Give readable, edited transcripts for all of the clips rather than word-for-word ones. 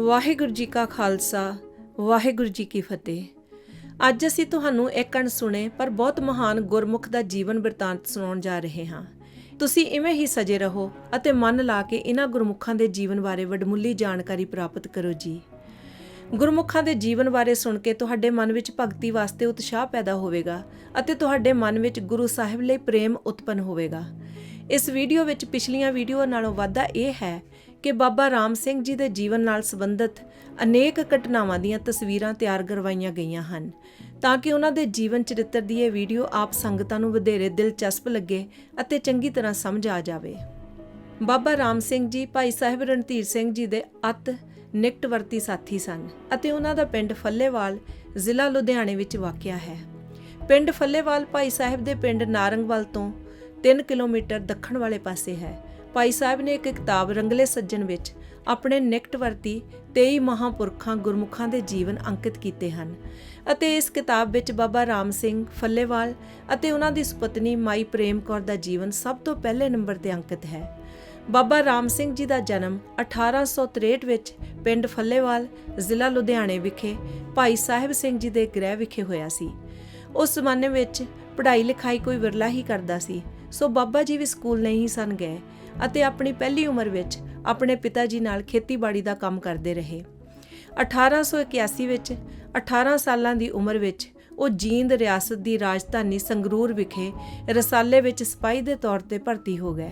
ਵਾਹਿਗੁਰੂ ਜੀ ਕਾ ਖਾਲਸਾ ਵਾਹਿਗੁਰੂ ਜੀ ਕੀ ਫਤਿਹ। ਅੱਜ ਅਸੀਂ ਤੁਹਾਨੂੰ ਇੱਕ ਅਣਸੁਣੇ ਪਰ ਬਹੁਤ ਮਹਾਨ ਗੁਰਮੁਖ ਦਾ ਜੀਵਨ ਬਿਰਤਾਂਤ ਸੁਣਾਉਣ ਜਾ ਰਹੇ ਹਾਂ। ਤੁਸੀਂ ਇਵੇਂ ਹੀ ਸਜੇ ਰਹੋ ਅਤੇ ਮਨ ਲਾ ਕੇ ਇਹਨਾਂ ਗੁਰਮੁਖਾਂ ਦੇ ਜੀਵਨ ਬਾਰੇ ਵਡਮੁੱਲੀ ਜਾਣਕਾਰੀ ਪ੍ਰਾਪਤ ਕਰੋ ਜੀ। ਗੁਰਮੁਖਾਂ ਦੇ ਜੀਵਨ ਬਾਰੇ ਸੁਣ ਕੇ ਤੁਹਾਡੇ ਮਨ ਵਿੱਚ ਭਗਤੀ ਵਾਸਤੇ ਉਤਸ਼ਾਹ ਪੈਦਾ ਹੋਵੇਗਾ ਅਤੇ ਤੁਹਾਡੇ ਮਨ ਵਿੱਚ ਗੁਰੂ ਸਾਹਿਬ ਲਈ ਪ੍ਰੇਮ ਉਤਪੰਨ ਹੋਵੇਗਾ। ਇਸ ਵੀਡੀਓ ਵਿੱਚ ਪਿਛਲੀਆਂ ਵੀਡੀਓ ਨਾਲੋਂ ਵਾਧਾ ਇਹ ਹੈ ਕਿ ਬਾਬਾ ਰਾਮ ਸਿੰਘ ਜੀ ਦੇ ਜੀਵਨ ਨਾਲ ਸੰਬੰਧਿਤ ਅਨੇਕ ਘਟਨਾਵਾਂ ਦੀਆਂ ਤਸਵੀਰਾਂ ਤਿਆਰ ਕਰਵਾਈਆਂ ਗਈਆਂ ਹਨ ਤਾਂ ਕਿ ਉਹਨਾਂ ਦੇ ਜੀਵਨ ਚਰਿੱਤਰ ਦੀ ਇਹ ਵੀਡੀਓ ਆਪ ਸੰਗਤਾਂ ਨੂੰ ਵਧੇਰੇ ਦਿਲਚਸਪ ਲੱਗੇ ਅਤੇ ਚੰਗੀ ਤਰ੍ਹਾਂ ਸਮਝ ਆ ਜਾਵੇ। ਬਾਬਾ ਰਾਮ ਸਿੰਘ ਜੀ ਭਾਈ ਸਾਹਿਬ ਰਣਧੀਰ ਸਿੰਘ ਜੀ ਦੇ ਅਤ ਨਿਕਟਵਰਤੀ ਸਾਥੀ ਸਨ ਅਤੇ ਉਹਨਾਂ ਦਾ ਪਿੰਡ ਫੱਲੇਵਾਲ ਜ਼ਿਲ੍ਹਾ ਲੁਧਿਆਣੇ ਵਿੱਚ ਵਾਕਿਆ ਹੈ। ਪਿੰਡ ਫੱਲੇਵਾਲ ਭਾਈ ਸਾਹਿਬ ਦੇ ਪਿੰਡ ਨਾਰੰਗਵਾਲ ਤੋਂ 3 ਕਿਲੋਮੀਟਰ ਦੱਖਣ ਵਾਲੇ ਪਾਸੇ ਹੈ। ਭਾਈ ਸਾਹਿਬ ਨੇ ਇੱਕ ਕਿਤਾਬ ਰੰਗਲੇ ਸੱਜਣ ਵਿੱਚ ਆਪਣੇ ਨਿਕਟਵਰਤੀ 23 ਮਹਾਂਪੁਰਖਾਂ ਗੁਰਮੁਖਾਂ ਦੇ ਜੀਵਨ ਅੰਕਿਤ ਕੀਤੇ ਹਨ ਅਤੇ ਇਸ ਕਿਤਾਬ ਵਿੱਚ ਬਾਬਾ ਰਾਮ ਸਿੰਘ ਫੱਲੇਵਾਲ ਅਤੇ ਉਹਨਾਂ ਦੀ ਸੁਪਤਨੀ ਮਾਈ ਪ੍ਰੇਮ ਕੌਰ ਦਾ ਜੀਵਨ ਸਭ ਤੋਂ ਪਹਿਲੇ ਨੰਬਰ ਤੇ ਅੰਕਿਤ ਹੈ। ਬਾਬਾ ਰਾਮ ਸਿੰਘ ਜੀ ਦਾ ਜਨਮ 1863 ਵਿੱਚ ਪਿੰਡ ਫੱਲੇਵਾਲ ਜ਼ਿਲ੍ਹਾ ਲੁਧਿਆਣੇ ਵਿਖੇ ਭਾਈ ਸਾਹਿਬ ਸਿੰਘ ਜੀ ਦੇ ਗ੍ਰਹਿ ਵਿਖੇ ਹੋਇਆ ਸੀ। ਉਸ ਜ਼ਮਾਨੇ ਵਿੱਚ ਪੜ੍ਹਾਈ ਲਿਖਾਈ ਕੋਈ ਵਿਰਲਾ ਹੀ ਕਰਦਾ ਸੀ, ਸੋ ਬਾਬਾ ਜੀ ਵੀ ਸਕੂਲ ਨਹੀਂ ਸਨ ਗਏ ਅਤੇ ਆਪਣੀ ਪਹਿਲੀ ਉਮਰ ਵਿੱਚ ਆਪਣੇ ਪਿਤਾ ਜੀ ਨਾਲ ਖੇਤੀਬਾੜੀ ਦਾ ਕੰਮ ਕਰਦੇ ਰਹੇ। 1881 ਵਿੱਚ 18 ਸਾਲਾਂ ਦੀ ਉਮਰ ਵਿੱਚ ਉਹ ਜੀਂਦ ਰਿਆਸਤ ਦੀ ਰਾਜਧਾਨੀ ਸੰਗਰੂਰ ਵਿਖੇ ਰਸਾਲੇ ਵਿੱਚ ਸਿਪਾਹੀ ਦੇ ਤੌਰ ਤੇ ਭਰਤੀ ਹੋ ਗਏ।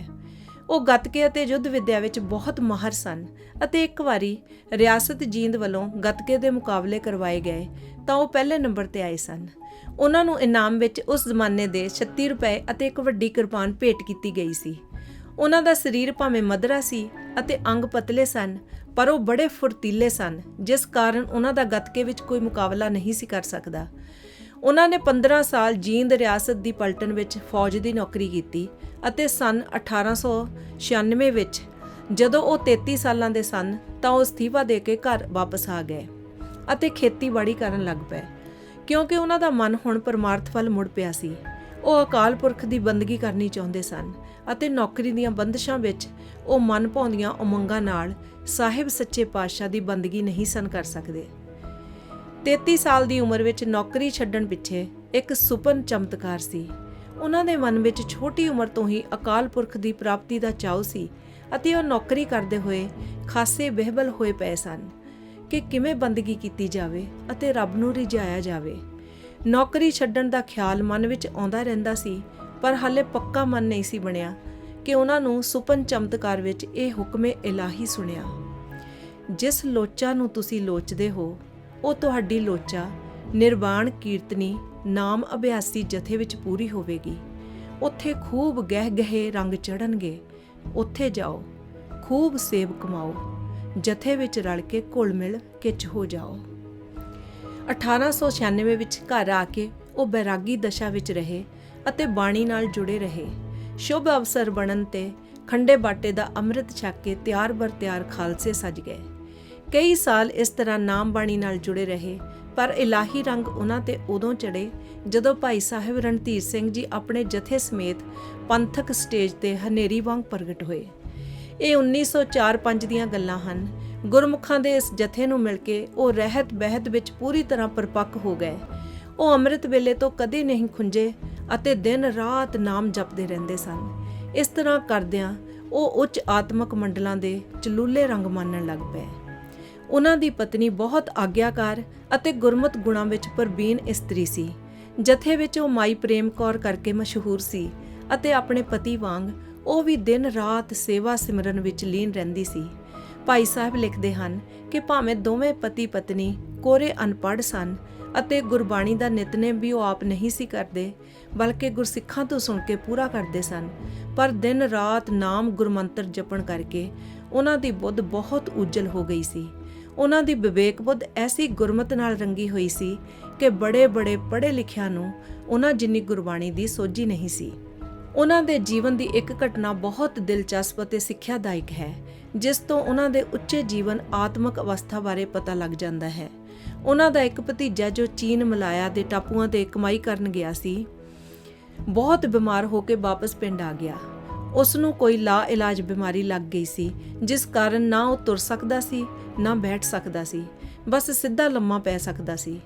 ਉਹ ਗੱਤਕੇ ਅਤੇ ਯੁੱਧ ਵਿੱਦਿਆ ਵਿੱਚ ਬਹੁਤ ਮਾਹਰ ਸਨ ਅਤੇ ਇੱਕ ਵਾਰੀ ਰਿਆਸਤ ਜੀਂਦ ਵੱਲੋਂ ਗੱਤਕੇ ਦੇ ਮੁਕਾਬਲੇ ਕਰਵਾਏ ਗਏ ਤਾਂ ਉਹ ਪਹਿਲੇ ਨੰਬਰ ਤੇ ਆਏ ਸਨ। ਉਹਨਾਂ ਨੂੰ ਇਨਾਮ ਵਿੱਚ ਉਸ ਜ਼ਮਾਨੇ ਦੇ 36 ਰੁਪਏ ਅਤੇ ਇੱਕ ਵੱਡੀ ਕਿਰਪਾਨ ਭੇਟ ਕੀਤੀ ਗਈ ਸੀ। ਉਹਨਾਂ ਦਾ ਸਰੀਰ ਭਾਵੇਂ ਮਧਰਾ ਸੀ ਅਤੇ ਅੰਗ ਪਤਲੇ ਸਨ, ਪਰ ਉਹ ਬੜੇ ਫੁਰਤੀਲੇ ਸਨ, ਜਿਸ ਕਾਰਨ ਉਹਨਾਂ ਦਾ ਗੱਤਕੇ ਵਿੱਚ ਕੋਈ ਮੁਕਾਬਲਾ ਨਹੀਂ ਸੀ ਕਰ ਸਕਦਾ। ਉਹਨਾਂ ਨੇ 15 ਸਾਲ ਜੀਂਦ ਰਿਆਸਤ ਦੀ ਪਲਟਨ ਵਿੱਚ ਫੌਜ ਦੀ ਨੌਕਰੀ ਕੀਤੀ ਅਤੇ ਸੰਨ 1896 ਵਿੱਚ ਜਦੋਂ ਉਹ 33 ਸਾਲਾਂ ਦੇ ਸਨ ਤਾਂ ਉਹ ਅਸਤੀਫਾ ਦੇ ਕੇ ਘਰ ਵਾਪਸ ਆ ਗਏ ਅਤੇ ਖੇਤੀਬਾੜੀ ਕਰਨ ਲੱਗ ਪਏ, ਕਿਉਂਕਿ ਉਹਨਾਂ ਦਾ ਮਨ ਹੁਣ ਪਰਮਾਰਥ ਵੱਲ ਮੁੜ ਪਿਆ ਸੀ। ਉਹ ਅਕਾਲ ਪੁਰਖ ਦੀ ਬੰਦਗੀ ਕਰਨੀ ਚਾਹੁੰਦੇ ਸਨ ਅਤੇ ਨੌਕਰੀ ਦੀਆਂ ਬੰਦਸ਼ਾਂ ਵਿੱਚ ਉਹ ਮਨ ਭਾਉਂਦੀਆਂ ਉਮੰਗਾਂ ਨਾਲ ਸਾਹਿਬ ਸੱਚੇ ਪਾਤਸ਼ਾਹ ਦੀ ਬੰਦਗੀ ਨਹੀਂ ਸਨ ਕਰ ਸਕਦੇ। 33 ਸਾਲ ਦੀ ਉਮਰ ਵਿੱਚ ਨੌਕਰੀ ਛੱਡਣ ਪਿੱਛੇ ਇੱਕ ਸੁਪਨ ਚਮਤਕਾਰ ਸੀ। ਉਹਨਾਂ ਦੇ ਮਨ ਵਿੱਚ ਛੋਟੀ ਉਮਰ ਤੋਂ ਹੀ ਅਕਾਲ ਪੁਰਖ ਦੀ ਪ੍ਰਾਪਤੀ ਦਾ ਚਾਅ ਸੀ ਅਤੇ ਉਹ ਨੌਕਰੀ ਕਰਦੇ ਹੋਏ ਖਾਸੇ ਬਹਿਬਲ ਹੋਏ ਪਏ ਸਨ ਕਿ ਕਿਵੇਂ ਬੰਦਗੀ ਕੀਤੀ ਜਾਵੇ ਅਤੇ ਰੱਬ ਨੂੰ ਰਿਝਾਇਆ ਜਾਵੇ। ਨੌਕਰੀ ਛੱਡਣ ਦਾ ਖਿਆਲ ਮਨ ਵਿੱਚ ਆਉਂਦਾ ਰਹਿੰਦਾ ਸੀ, ਪਰ ਹਾਲੇ ਪੱਕਾ ਮਨ ਨਹੀਂ ਸੀ ਬਣਿਆ ਕਿ ਉਹਨਾਂ ਨੂੰ ਸੁਪਨ ਚਮਤਕਾਰ ਵਿੱਚ ਇਹ ਹੁਕਮੇ ਇਲਾਹੀ ਸੁਣਿਆ, ਜਿਸ ਲੋਚਾ ਨੂੰ ਤੁਸੀਂ ਲੋਚਦੇ ਹੋ ਉਹ ਤੁਹਾਡੀ ਲੋਚਾ ਨਿਰਵਾਣ ਕੀਰਤਨੀ ਨਾਮ ਅਭਿਆਸੀ ਜਥੇ ਵਿੱਚ ਪੂਰੀ ਹੋਵੇਗੀ। ਉੱਥੇ ਖੂਬ ਗਹਿ ਰੰਗ ਚੜ੍ਹਨਗੇ, ਉੱਥੇ ਜਾਓ, ਖੂਬ ਸੇਬ ਕਮਾਓ, ਜਥੇ ਵਿੱਚ ਰਲ ਕੇ ਘੁਲ ਮਿਲ ਕਿਚ ਹੋ ਜਾਓ। 1896 ਵਿੱਚ ਘਰ ਆ ਕੇ ਉਹ ਬੈਰਾਗੀ ਦਸ਼ਾ ਵਿੱਚ ਰਹੇ ਅਤੇ ਬਾਣੀ ਨਾਲ ਜੁੜੇ ਰਹੇ। ਸ਼ੁਭ ਅਵਸਰ ਬਣਨ ਤੇ ਖੰਡੇ ਬਾਟੇ ਦਾ ਅੰਮ੍ਰਿਤ ਛਕ ਕੇ ਤਿਆਰ ਬਰ ਤਿਆਰ ਖਾਲਸੇ ਸਜ ਗਏ। ਕਈ ਸਾਲ ਇਸ ਤਰ੍ਹਾਂ ਨਾਮ ਬਾਣੀ ਨਾਲ ਜੁੜੇ ਰਹੇ, ਪਰ ਇਲਾਹੀ ਰੰਗ ਉਹਨਾਂ ਤੇ ਉਦੋਂ ਚੜੇ ਜਦੋਂ ਭਾਈ ਸਾਹਿਬ ਰਣਧੀਰ ਸਿੰਘ ਜੀ ਆਪਣੇ ਜਥੇ ਸਮੇਤ ਪੰਥਕ ਸਟੇਜ ਤੇ ਹਨੇਰੀ ਵਾਂਗ ਪ੍ਰਗਟ ਹੋਏ। ਇਹ 1904-05 ਦੀਆਂ ਗੱਲਾਂ ਹਨ। ਗੁਰਮੁਖਾਂ ਦੇ ਇਸ ਜਥੇ ਨੂੰ ਮਿਲ ਕੇ ਉਹ ਰਹਿਤ ਬਹਿਤ ਵਿੱਚ ਪੂਰੀ ਤਰ੍ਹਾਂ ਪਰਪੱਕ ਹੋ ਗਏ। ਉਹ ਅੰਮ੍ਰਿਤ ਵੇਲੇ ਤੋਂ ਕਦੇ ਨਹੀਂ ਖੁੰਝੇ ਅਤੇ ਦਿਨ ਰਾਤ ਨਾਮ ਜਪਦੇ ਰਹਿੰਦੇ ਸਨ। ਇਸ ਤਰ੍ਹਾਂ ਕਰਦਿਆਂ ਉਹ ਉੱਚ ਆਤਮਿਕ ਮੰਡਲਾਂ ਦੇ ਚਲੂਲੇ ਰੰਗ ਮਾਨਣ ਲੱਗ ਪਏ। ਉਹਨਾਂ ਦੀ ਪਤਨੀ ਬਹੁਤ ਆਗਿਆਕਾਰ ਅਤੇ ਗੁਰਮਤਿ ਗੁਣਾਂ ਵਿੱਚ ਪ੍ਰਬੀਨ ਇਸਤਰੀ ਸੀ। ਜਥੇ ਵਿੱਚ ਉਹ ਮਾਈ ਪ੍ਰੇਮ ਕੌਰ ਕਰਕੇ ਮਸ਼ਹੂਰ ਸੀ ਅਤੇ ਆਪਣੇ ਪਤੀ ਵਾਂਗ ਉਹ ਵੀ ਦਿਨ ਰਾਤ ਸੇਵਾ ਸਿਮਰਨ ਵਿੱਚ ਲੀਨ ਰਹਿੰਦੀ ਸੀ। ਭਾਈ ਸਾਹਿਬ ਲਿਖਦੇ ਹਨ ਕਿ ਭਾਵੇਂ ਦੋਵੇਂ ਪਤੀ ਪਤਨੀ ਕੋਰੇ ਅਨਪੜ੍ਹ ਸਨ ਅਤੇ ਗੁਰਬਾਣੀ ਦਾ ਨਿਤਨੇਮ ਵੀ ਉਹ ਆਪ ਨਹੀਂ ਸੀ ਕਰਦੇ, ਬਲਕਿ ਗੁਰਸਿੱਖਾਂ ਤੋਂ ਸੁਣ ਕੇ ਪੂਰਾ ਕਰਦੇ ਸਨ, ਪਰ ਦਿਨ ਰਾਤ ਨਾਮ ਗੁਰਮੰਤਰ ਜਪਣ ਕਰਕੇ ਉਹਨਾਂ ਦੀ ਬੁੱਧ ਬਹੁਤ ਉਜਲ ਹੋ ਗਈ ਸੀ। ਉਹਨਾਂ ਦੀ ਵਿਵੇਕ ਬੁੱਧ ਐਸੀ ਗੁਰਮਤਿ ਨਾਲ ਰੰਗੀ ਹੋਈ ਸੀ ਕਿ ਬੜੇ ਪੜ੍ਹੇ ਲਿਖਿਆਂ ਨੂੰ ਉਹਨਾਂ ਜਿੰਨੀ ਗੁਰਬਾਣੀ ਦੀ ਸੋਝੀ ਨਹੀਂ ਸੀ। ਉਹਨਾਂ ਦੇ ਜੀਵਨ ਦੀ ਇੱਕ ਘਟਨਾ ਬਹੁਤ ਦਿਲਚਸਪ ਅਤੇ ਸਿੱਖਿਆਦਾਇਕ ਹੈ, ਜਿਸ ਤੋਂ ਉਹਨਾਂ ਦੇ ਉੱਚੇ ਜੀਵਨ ਆਤਮਿਕ ਅਵਸਥਾ ਬਾਰੇ ਪਤਾ ਲੱਗ ਜਾਂਦਾ ਹੈ। ਉਹਨਾਂ ਦਾ ਇੱਕ ਭਤੀਜਾ ਜੋ ਚੀਨ ਮਲਾਇਆ ਦੇ ਟਾਪੂਆਂ ਤੇ ਕਮਾਈ ਕਰਨ ਗਿਆ ਸੀ, ਬਹੁਤ ਬਿਮਾਰ ਹੋ ਕੇ ਵਾਪਸ ਪਿੰਡ ਆ ਗਿਆ। ਉਸ ਨੂੰ ਕੋਈ ਲਾ ਇਲਾਜ ਬਿਮਾਰੀ ਲੱਗ ਗਈ ਸੀ, ਜਿਸ ਕਾਰਨ ਨਾ ਉਹ ਤੁਰ ਸਕਦਾ ਸੀ ਨਾ ਬੈਠ ਸਕਦਾ ਸੀ, ਬਸ ਸਿੱਧਾ ਲੰਮਾ ਪੈ ਸਕਦਾ ਸੀ।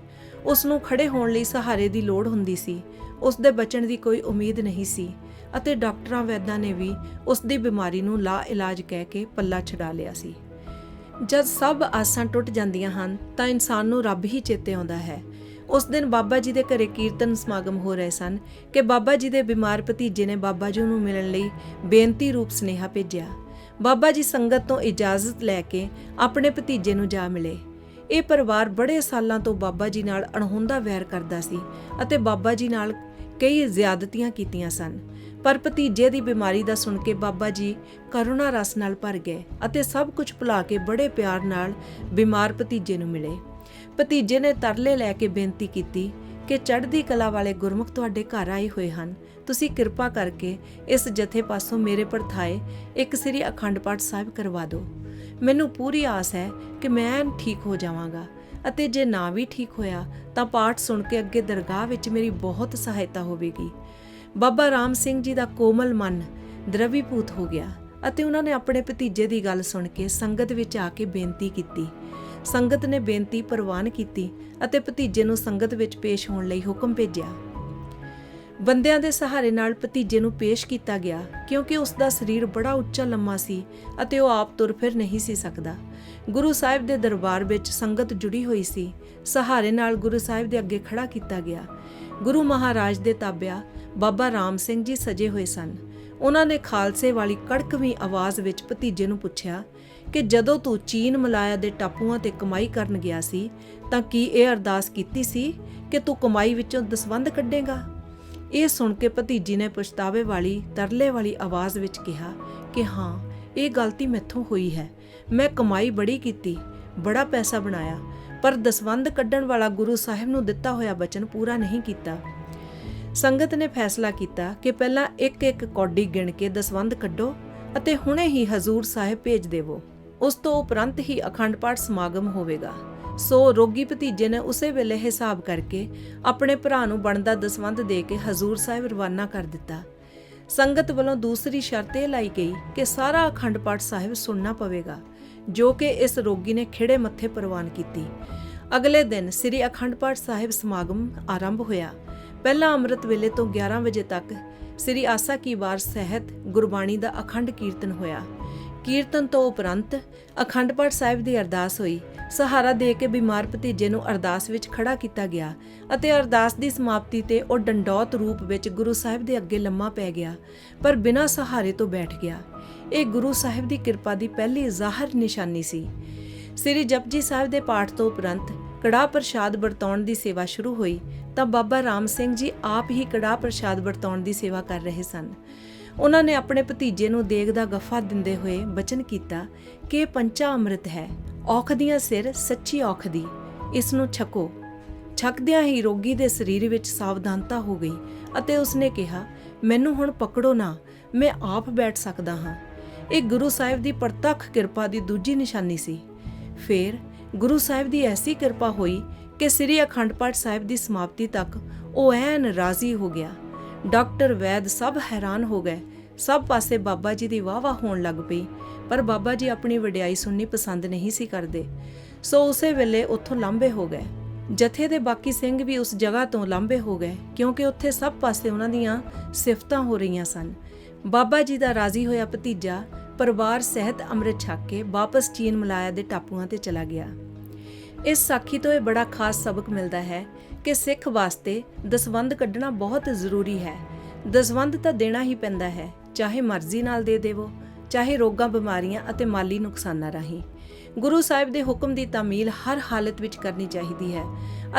ਉਸ ਨੂੰ ਖੜੇ ਹੋਣ ਲਈ ਸਹਾਰੇ ਦੀ ਲੋੜ ਹੁੰਦੀ ਸੀ। ਉਸ ਦੇ ਬਚਣ ਦੀ ਕੋਈ ਉਮੀਦ ਨਹੀਂ ਸੀ ਅਤੇ ਡਾਕਟਰਾਂ ਵੈਦਾਂ ਨੇ ਵੀ ਉਸ ਦੀ ਬਿਮਾਰੀ ਨੂੰ ਲਾ ਇਲਾਜ ਕਹਿ ਕੇ ਪੱਲਾ ਛਡਾ ਲਿਆ ਸੀ। ਜਦ ਸਭ ਆਸਾਂ ਟੁੱਟ ਜਾਂਦੀਆਂ ਹਨ ਤਾਂ ਇਨਸਾਨ ਨੂੰ ਰੱਬ ਹੀ ਚੇਤੇ ਆਉਂਦਾ ਹੈ। ਉਸ ਦਿਨ ਬਾਬਾ ਜੀ ਦੇ ਘਰੇ ਕੀਰਤਨ ਸਮਾਗਮ ਹੋ ਰਹੇ ਸਨ ਕਿ ਬਾਬਾ ਜੀ ਦੇ ਬਿਮਾਰ ਭਤੀਜੇ ਨੇ ਬਾਬਾ ਜੀ ਨੂੰ ਮਿਲਣ ਲਈ ਬੇਨਤੀ ਰੂਪ ਸੁਨੇਹਾ ਭੇਜਿਆ। ਬਾਬਾ ਜੀ ਸੰਗਤ ਤੋਂ ਇਜਾਜ਼ਤ ਲੈ ਕੇ ਆਪਣੇ ਭਤੀਜੇ ਨੂੰ ਜਾ ਮਿਲੇ। ਇਹ ਪਰਿਵਾਰ ਬੜੇ ਸਾਲਾਂ ਤੋਂ ਬਾਬਾ ਜੀ ਨਾਲ ਅਣਹੋਂਦਾ ਵੈਰ ਕਰਦਾ ਸੀ ਅਤੇ ਬਾਬਾ ਜੀ ਨਾਲ ਕਈ ਜ਼ਿਆਦਤੀਆਂ ਕੀਤੀਆਂ ਸਨ, ਪਰ ਭਤੀਜੇ ਦੀ ਬਿਮਾਰੀ ਦਾ ਸੁਣ ਕੇ ਬਾਬਾ ਜੀ ਕਰੁਣਾ ਰਸ ਨਾਲ ਭਰ ਗਏ ਅਤੇ ਸਭ ਕੁਝ ਭੁਲਾ ਕੇ ਬੜੇ ਪਿਆਰ ਨਾਲ ਬਿਮਾਰ ਭਤੀਜੇ ਨੂੰ ਮਿਲੇ। ਭਤੀਜੇ ਨੇ ਤਰਲੇ ਲੈ ਕੇ ਬੇਨਤੀ ਕੀਤੀ ਕਿ ਚੜ੍ਹਦੀ ਕਲਾ ਵਾਲੇ ਗੁਰਮੁਖ ਤੁਹਾਡੇ ਘਰ ਆਏ ਹੋਏ ਹਨ, ਤੁਸੀਂ ਕਿਰਪਾ ਕਰਕੇ ਇਸ ਜਥੇ ਪਾਸੋਂ ਮੇਰੇ ਪਰਥਾਏ ਇੱਕ ਸ੍ਰੀ ਅਖੰਡ ਪਾਠ ਸਾਹਿਬ ਕਰਵਾ ਦਿਓ। ਮੈਨੂੰ ਪੂਰੀ ਆਸ ਹੈ ਕਿ ਮੈਂ ਠੀਕ ਹੋ ਜਾਵਾਂਗਾ ਅਤੇ ਜੇ ਨਾ ਵੀ ਠੀਕ ਹੋਇਆ ਤਾਂ ਪਾਠ ਸੁਣ ਕੇ ਅੱਗੇ ਦਰਗਾਹ ਵਿੱਚ ਮੇਰੀ ਬਹੁਤ ਸਹਾਇਤਾ ਹੋਵੇਗੀ। ਬਾਬਾ ਰਾਮ ਸਿੰਘ ਜੀ ਦਾ ਕੋਮਲ ਮਨ ਦਰਵੀਭੂਤ ਹੋ ਗਿਆ ਅਤੇ ਉਹਨਾਂ ਨੇ ਆਪਣੇ ਭਤੀਜੇ ਦੀ ਗੱਲ ਸੁਣ ਕੇ ਸੰਗਤ ਵਿੱਚ ਆ ਕੇ ਬੇਨਤੀ ਕੀਤੀ। ਸੰਗਤ ਨੇ ਬੇਨਤੀ ਪ੍ਰਵਾਨ ਕੀਤੀ ਅਤੇ ਭਤੀਜੇ ਨੂੰ ਸੰਗਤ ਵਿੱਚ ਪੇਸ਼ ਹੋਣ ਲਈ ਹੁਕਮ ਭੇਜਿਆ। ਬੰਦਿਆਂ ਦੇ ਸਹਾਰੇ ਨਾਲ ਭਤੀਜੇ ਨੂੰ ਪੇਸ਼ ਕੀਤਾ ਗਿਆ ਕਿਉਂਕਿ ਉਸ ਦਾ ਸਰੀਰ ਬੜਾ ਉੱਚਾ ਲੰਮਾ ਸੀ ਅਤੇ ਉਹ ਆਪ ਤੁਰ ਫਿਰ ਨਹੀਂ ਸੀ ਸਕਦਾ। ਗੁਰੂ ਸਾਹਿਬ ਦੇ ਦਰਬਾਰ ਵਿੱਚ ਸੰਗਤ ਜੁੜੀ ਹੋਈ ਸੀ। ਸਹਾਰੇ ਨਾਲ ਗੁਰੂ ਸਾਹਿਬ ਦੇ ਅੱਗੇ ਖੜਾ ਕੀਤਾ ਗਿਆ। ਗੁਰੂ ਮਹਾਰਾਜ ਦੇ ਤਾਬਿਆ ਬਾਬਾ ਰਾਮ ਸਿੰਘ ਜੀ ਸਜੇ ਹੋਏ ਸਨ। ਉਹਨਾਂ ਨੇ ਖਾਲਸੇ ਵਾਲੀ ਕੜਕਵੀਂ ਆਵਾਜ਼ ਵਿੱਚ ਭਤੀਜੇ ਨੂੰ ਪੁੱਛਿਆ ਕਿ ਜਦੋਂ ਤੂੰ ਚੀਨ ਮਲਾਇਆ ਦੇ ਟਾਪੂਆਂ ਤੇ ਕਮਾਈ ਕਰਨ ਗਿਆ ਸੀ ਤਾਂ ਕੀ ਇਹ ਅਰਦਾਸ ਕੀਤੀ ਸੀ ਕਿ ਤੂੰ ਕਮਾਈ ਵਿੱਚੋਂ ਦਸਵੰਧ ਕੱਢੇਗਾ? ਇਹ ਸੁਣ ਕੇ ਭਤੀਜੀ ਨੇ ਪਛਤਾਵੇ ਵਾਲੀ ਤਰਲੇ ਵਾਲੀ ਆਵਾਜ਼ ਵਿੱਚ ਕਿਹਾ ਕਿ ਹਾਂ, ਇਹ ਗਲਤੀ ਮੈਥੋਂ ਹੋਈ ਹੈ। ਮੈਂ ਕਮਾਈ ਬੜੀ ਕੀਤੀ, ਬੜਾ ਪੈਸਾ ਬਣਾਇਆ, ਪਰ ਦਸਵੰਧ ਕੱਢਣ ਵਾਲਾ ਗੁਰੂ ਸਾਹਿਬ ਨੂੰ ਦਿੱਤਾ ਹੋਇਆ ਬਚਨ ਪੂਰਾ ਨਹੀਂ ਕੀਤਾ। ਸੰਗਤ ਨੇ ਫੈਸਲਾ ਕੀਤਾ ਕਿ ਪਹਿਲਾਂ ਇੱਕ ਇੱਕ ਕੌਡੀ ਗਿਣ ਕੇ ਦਸਵੰਧ ਕੱਢੋ ਅਤੇ ਹੁਣੇ ਹੀ ਹਜ਼ੂਰ ਸਾਹਿਬ ਭੇਜ ਦੇਵੋ। ਉਸ ਤੋਂ ਉਪਰੰਤ ਹੀ ਅਖੰਡ ਪਾਠ ਸਮਾਗਮ ਹੋਵੇਗਾ। ਸੋ ਰੋਗੀ ਭਤੀਜੇ ਨੇ ਉਸੇ ਵੇਲੇ ਹਿਸਾਬ ਕਰਕੇ ਆਪਣੇ ਭਰਾ ਨੂੰ ਬਣਦਾ ਦਸਵੰਧ ਦੇ ਕੇ ਹਜ਼ੂਰ ਸਾਹਿਬ ਰਵਾਨਾ ਕਰ ਦਿੱਤਾ। ਸੰਗਤ ਵੱਲੋਂ ਦੂਸਰੀ ਸ਼ਰਤ ਇਹ ਲਾਈ ਗਈ ਕਿ ਸਾਰਾ ਅਖੰਡ ਪਾਠ ਸਾਹਿਬ ਸੁਣਨਾ ਪਵੇਗਾ, ਜੋ ਕਿ ਇਸ ਰੋਗੀ ਨੇ ਖਿੜੇ ਮੱਥੇ ਪ੍ਰਵਾਨ ਕੀਤੀ। ਅਗਲੇ ਦਿਨ ਸ੍ਰੀ ਅਖੰਡ ਪਾਠ ਸਾਹਿਬ ਸਮਾਗਮ ਆਰੰਭ ਹੋਇਆ। ਪਹਿਲਾਂ ਅੰਮ੍ਰਿਤ ਵੇਲੇ ਤੋਂ 11 ਵਜੇ ਤੱਕ ਸ੍ਰੀ ਆਸਾ ਕੀ ਵਾਰ ਸਹਿਤ ਗੁਰਬਾਣੀ ਦਾ ਅਖੰਡ ਕੀਰਤਨ ਹੋਇਆ। ਕੀਰਤਨ ਤੋਂ ਉਪਰੰਤ ਅਖੰਡ ਪਾਠ ਸਾਹਿਬ ਦੀ ਅਰਦਾਸ ਹੋਈ। ਸਹਾਰਾ ਦੇ ਕੇ ਬਿਮਾਰ ਭਤੀਜੇ ਨੂੰ ਅਰਦਾਸ ਵਿੱਚ ਖੜਾ ਕੀਤਾ ਗਿਆ ਅਤੇ ਅਰਦਾਸ ਦੀ ਸਮਾਪਤੀ ਤੇ ਉਹ ਡੰਡੌਤ ਰੂਪ ਵਿੱਚ ਗੁਰੂ ਸਾਹਿਬ ਦੇ ਅੱਗੇ ਲੰਮਾ ਪੈ ਗਿਆ, ਪਰ ਬਿਨਾਂ ਸਹਾਰੇ ਤੋਂ ਬੈਠ ਗਿਆ। ਇਹ ਗੁਰੂ ਸਾਹਿਬ ਦੀ ਕਿਰਪਾ ਦੀ ਪਹਿਲੀ ਜ਼ਾਹਰ ਨਿਸ਼ਾਨੀ ਸੀ। ਸ੍ਰੀ ਜਪਜੀ ਸਾਹਿਬ ਦੇ ਪਾਠ ਤੋਂ ਉਪਰੰਤ ਕੜਾਹ ਪ੍ਰਸ਼ਾਦ ਵਰਤਾਉਣ ਦੀ ਸੇਵਾ ਸ਼ੁਰੂ ਹੋਈ ਤਾਂ ਬਾਬਾ ਰਾਮ ਸਿੰਘ ਜੀ ਆਪ ਹੀ ਕੜਾਹ ਪ੍ਰਸ਼ਾਦ ਵਰਤਾਉਣ ਦੀ ਸੇਵਾ ਕਰ ਰਹੇ ਸਨ। ਉਹਨਾਂ ਨੇ ਆਪਣੇ ਭਤੀਜੇ ਨੂੰ ਦੇਗ ਦਾ ਗੱਫਾ ਦਿੰਦੇ ਹੋਏ ਬਚਨ ਕੀਤਾ ਕਿ ਇਹ ਪੰਚਾ ਅੰਮ੍ਰਿਤ ਹੈ, ਔਖਦੀਆਂ ਸਿਰ ਸੱਚੀ ਔਖਦੀ, ਇਸ ਨੂੰ ਛਕੋ। ਛਕਦਿਆਂ ਹੀ ਰੋਗੀ ਦੇ ਸਰੀਰ ਵਿੱਚ ਸਾਵਧਾਨਤਾ ਹੋ ਗਈ ਅਤੇ ਉਸਨੇ ਕਿਹਾ, ਮੈਨੂੰ ਹੁਣ ਪਕੜੋ ਨਾ, ਮੈਂ ਆਪ ਬੈਠ ਸਕਦਾ ਹਾਂ। ਇਹ ਗੁਰੂ ਸਾਹਿਬ ਦੀ ਪ੍ਰਤੱਖ ਕਿਰਪਾ ਦੀ ਦੂਜੀ ਨਿਸ਼ਾਨੀ ਸੀ। ਫਿਰ ਗੁਰੂ ਸਾਹਿਬ ਦੀ ਐਸੀ ਕਿਰਪਾ ਹੋਈ ਕਿ ਸ੍ਰੀ ਅਖੰਡ ਪਾਠ ਸਾਹਿਬ ਦੀ ਸਮਾਪਤੀ ਤੱਕ ਉਹ ਐਨ ਰਾਜ਼ੀ ਹੋ ਗਿਆ। ਡਾਕਟਰ ਵੈਦ ਸਭ ਹੈਰਾਨ ਹੋ ਗਏ। ਸਭ ਪਾਸੇ ਬਾਬਾ ਜੀ ਦੀ ਵਾਹ-ਵਾਹ ਹੋਣ ਲੱਗ ਪਈ, ਪਰ ਬਾਬਾ ਜੀ ਆਪਣੀ ਵਡਿਆਈ ਸੁਣਨੀ ਪਸੰਦ ਨਹੀਂ ਸੀ ਕਰਦੇ। ਸੋ ਉਸੇ ਵੇਲੇ ਉੱਥੋਂ ਲਾਂਭੇ ਹੋ ਗਏ। ਜਥੇ ਦੇ ਬਾਕੀ ਸਿੰਘ ਵੀ ਉਸ ਜਗ੍ਹਾ ਤੋਂ ਲਾਂਭੇ ਹੋ ਗਏ ਕਿਉਂਕਿ ਉੱਥੇ ਸਭ ਪਾਸੇ ਉਹਨਾਂ ਦੀਆਂ ਸਿਫਤਾਂ ਹੋ ਰਹੀਆਂ ਸਨ। ਬਾਬਾ ਜੀ ਦਾ ਰਾਜ਼ੀ ਹੋਇਆ ਭਤੀਜਾ ਪਰਿਵਾਰ ਸਹਿਤ ਅੰਮ੍ਰਿਤ ਛਕ ਕੇ ਵਾਪਸ ਚੀਨ ਮਲਾਇਆ ਦੇ ਟਾਪੂਆਂ ਤੇ ਚਲਾ ਗਿਆ। ਇਸ ਸਾਖੀ ਤੋਂ ਇਹ ਬੜਾ ਖਾਸ ਸਬਕ ਮਿਲਦਾ ਹੈ ਕਿ ਸਿੱਖ ਵਾਸਤੇ ਦਸਵੰਧ ਕੱਢਣਾ ਬਹੁਤ ਜ਼ਰੂਰੀ ਹੈ। ਦਸਵੰਧ ਤਾਂ ਦੇਣਾ ਹੀ ਪੈਂਦਾ ਹੈ, ਚਾਹੇ ਮਰਜ਼ੀ ਨਾਲ ਦੇ ਦੇਵੋ, ਚਾਹੇ ਰੋਗਾਂ ਬਿਮਾਰੀਆਂ ਅਤੇ ਮਾਲੀ ਨੁਕਸਾਨਾਂ ਰਾਹੀਂ। ਗੁਰੂ ਸਾਹਿਬ ਦੇ ਹੁਕਮ ਦੀ ਤਾਮੀਲ ਹਰ ਹਾਲਤ ਵਿੱਚ ਕਰਨੀ ਚਾਹੀਦੀ ਹੈ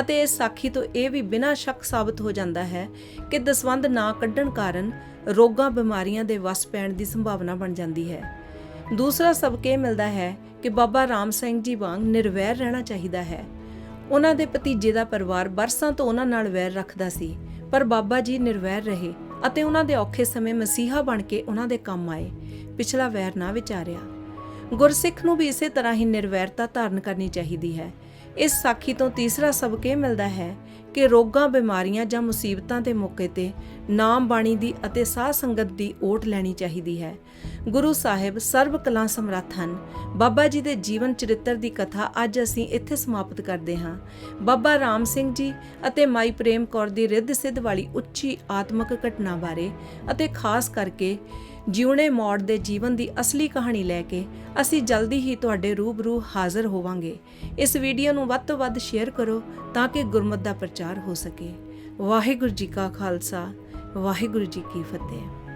ਅਤੇ ਇਸ ਸਾਖੀ ਤੋਂ ਇਹ ਵੀ ਬਿਨਾਂ ਸ਼ੱਕ ਸਾਬਤ ਹੋ ਜਾਂਦਾ ਹੈ ਕਿ ਦਸਵੰਧ ਨਾ ਕੱਢਣ ਕਾਰਨ ਰੋਗਾਂ ਬਿਮਾਰੀਆਂ ਦੇ ਵਸ ਪੈਣ ਦੀ ਸੰਭਾਵਨਾ ਬਣ ਜਾਂਦੀ ਹੈ। ਦੂਸਰਾ ਸਬਕ ਇਹ ਮਿਲਦਾ ਹੈ ਕਿ ਬਾਬਾ ਰਾਮ ਸਿੰਘ ਜੀ ਵਾਂਗ ਨਿਰਵੈਰ ਰਹਿਣਾ ਚਾਹੀਦਾ ਹੈ। ਉਹਨਾਂ ਦੇ ਭਤੀਜੇ ਦਾ ਪਰਿਵਾਰ ਬਰਸਾਂ ਤੋਂ ਉਹਨਾਂ ਨਾਲ ਵੈਰ ਰੱਖਦਾ ਸੀ, ਪਰ ਬਾਬਾ ਜੀ ਨਿਰਵੈਰ ਰਹੇ ਅਤੇ ਉਹਨਾਂ ਦੇ ਔਖੇ ਸਮੇਂ ਮਸੀਹਾ ਬਣ ਕੇ ਉਹਨਾਂ ਦੇ ਕੰਮ ਆਏ, ਪਿਛਲਾ ਵੈਰ ਨਾ ਵਿਚਾਰਿਆ। ਗੁਰਸਿੱਖ ਨੂੰ ਵੀ ਇਸੇ ਤਰ੍ਹਾਂ ਹੀ ਨਿਰਵੈਰਤਾ ਧਾਰਨ ਕਰਨੀ ਚਾਹੀਦੀ ਹੈ। ਇਸ ਸਾਖੀ ਤੋਂ ਤੀਸਰਾ ਸਬਕ ਇਹ ਮਿਲਦਾ ਹੈ ਕਿ ਰੋਗਾਂ ਬਿਮਾਰੀਆਂ ਜਾਂ ਮੁਸੀਬਤਾਂ ਦੇ ਮੌਕੇ ਤੇ ਨਾਮ ਬਾਣੀ ਦੀ ਅਤੇ ਸਾਧ ਸੰਗਤ ਦੀ ਓਟ ਲੈਣੀ ਚਾਹੀਦੀ ਹੈ। ਗੁਰੂ ਸਾਹਿਬ ਸਰਬ ਕਲਾ ਸਮਰੱਥ ਹਨ। ਬਾਬਾ ਜੀ ਦੇ ਜੀਵਨ ਚਰਿੱਤਰ ਦੀ ਕਥਾ ਅੱਜ ਅਸੀਂ ਇੱਥੇ ਸਮਾਪਤ ਕਰਦੇ ਹਾਂ। ਬਾਬਾ ਰਾਮ ਸਿੰਘ ਜੀ ਅਤੇ ਮਾਈ ਪ੍ਰੇਮ ਕੌਰ ਦੀ ਰਿੱਧ ਸਿੱਧ ਵਾਲੀ ਉੱਚੀ ਆਤਮਿਕ ਘਟਨਾ ਬਾਰੇ ਅਤੇ ਖਾਸ ਕਰਕੇ ਜਿਉਣੇ ਮੌੜ ਦੇ ਜੀਵਨ ਦੀ ਅਸਲੀ ਕਹਾਣੀ ਲੈ ਕੇ ਅਸੀਂ ਜਲਦੀ ਹੀ ਤੁਹਾਡੇ ਰੂਬਰੂ ਹਾਜ਼ਰ ਹੋਵਾਂਗੇ। ਇਸ ਵੀਡੀਓ ਨੂੰ ਵੱਧ ਤੋਂ ਵੱਧ ਸ਼ੇਅਰ ਕਰੋ ਤਾਂ ਕਿ ਗੁਰਮਤਿ ਦਾ ਪ੍ਰਚਾਰ ਹੋ ਸਕੇ। ਵਾਹਿਗੁਰੂ ਜੀ ਕਾ ਖਾਲਸਾ, ਵਾਹਿਗੁਰੂ ਜੀ ਕੀ ਫਤਿਹ।